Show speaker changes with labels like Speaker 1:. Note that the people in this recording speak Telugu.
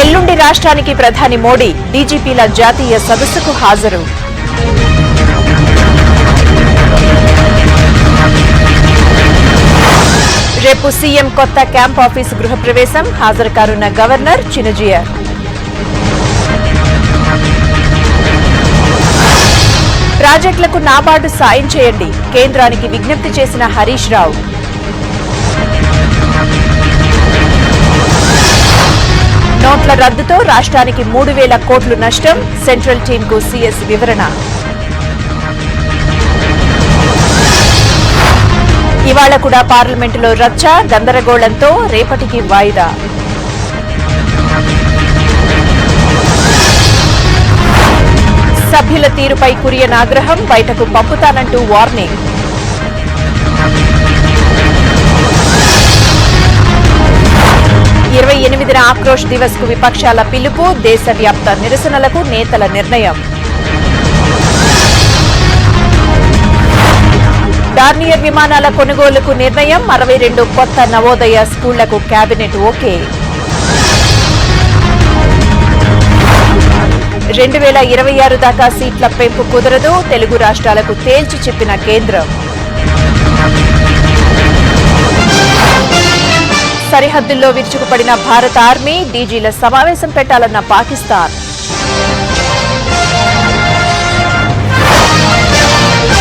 Speaker 1: ఎల్లుండి రాష్ట్రానికి ప్రధాని మోడీ డీజీపీల జాతీయ సదస్సుకు హాజరు. రేపు సీఎం కొత్త క్యాంప్ ఆఫీసు గృహప్రవేశం, హాజరు కానున్న గవర్నర్ చినజియర్. ప్రాజెక్టులకు నాబార్డు సాయం చేయండి, కేంద్రానికి విజ్ఞప్తి చేసిన హరీష్ రావు. నోట్ల రద్దుతో రాష్ట్రానికి 3,000 కోట్లు నష్టం, సెంట్రల్ టీంకు సీఎస్ వివరణ. ఇవాళ కూడా పార్లమెంటులో రచ్చ, గందరగోళంతో రేపటికి వాయిదా. సభ్యుల తీరుపై కురియన్ ఆగ్రహం, బయటకు పంపుతానంటూ వార్నింగ్. ఇరవై 28న ఆక్రోష్ దివస్ కు విపక్షాల పిలుపు, దేశవ్యాప్త నిరసనలకు నేతల నిర్ణయం. డార్నియర్ విమానాల కొనుగోలుకు నిర్ణయం, 62 కొత్త నవోదయ స్కూళ్లకు కేబినెట్ ఓకే. 2026 దాకా సీట్ల పెంపు కుదరదు, తెలుగు రాష్ట్రాలకు తేల్చి చెప్పిన కేంద్రం. సరిహద్దుల్లో విరుచుకుపడిన భారత ఆర్మీ, డీజీల సమావేశం పెట్టాలన్న పాకిస్తాన్.